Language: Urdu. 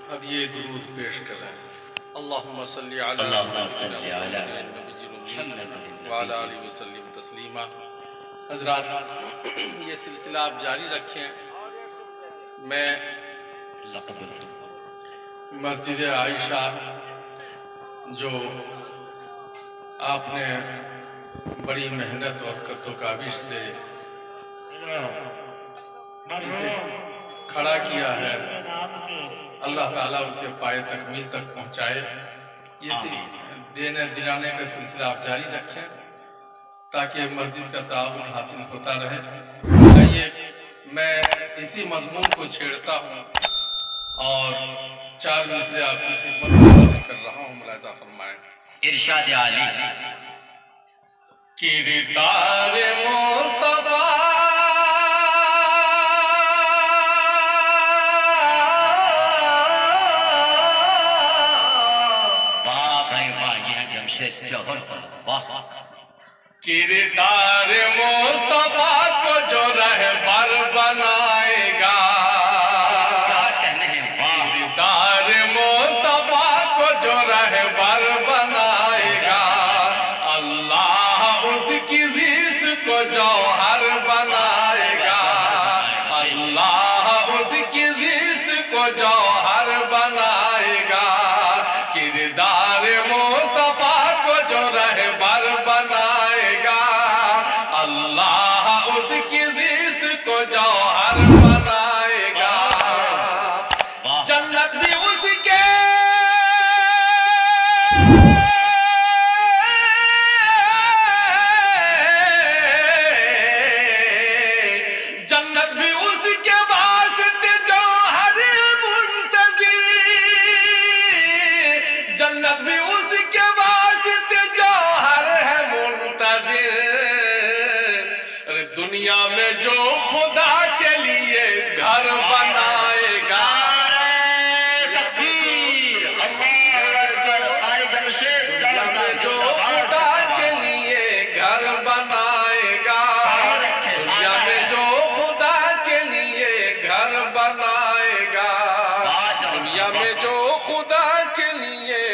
ہدیہ درود پیش کریں۔ اللہم صلی علی محمد وعلی آلہ وسلم تسلیما۔ حضرات یہ سلسلہ آپ جاری رکھیں۔ میں مسجد عائشہ جو آپ نے بڑی محنت اور قد و کاوش سے اسے کھڑا کیا ہے، اللہ تعالیٰ اسے پائے تکمیل تک پہنچائے۔ یہ دینے دلانے کا سلسلہ آپ جاری رکھیں تاکہ مسجد کا تعاون حاصل ہوتا رہے۔ آئیے میں اسی مضمون کو چھیڑتا ہوں اور 4 مصرعے آپ کی خدمت میں حاضر کر رہا ہوں، ملاحظہ فرمائیں۔ ارشاد عالی کردار مصطفیٰ جوہر صاحب واہ، کردار مصطفیٰ کو جو رہبر بنائے گا، کیا کہنے ہیں واہ، کردار مصطفیٰ کو جو رہبر بنائے گا، اللہ اس کی زیست کو جوہر بنائے گا، اللہ اس کی زیست کو جوہر بنائے گا، کردار مصطفیٰ کو جو رہبر بنائے گا، اللہ اس کی زیست کو جوہر بنائے گا، جنت بھی اس کے جنت بھی اس کے واسطے جوہر منتظر، جنت بھی اس کے واسطے جوہر ہے منتظر، دنیا میں جو خدا کے لیے گھر بنائے گا، جو خدا کے لیے گھر بنائے گا، دنیا میں جو خدا کے لیے گھر بنائے گا، دنیا میں جو خدا کے لیے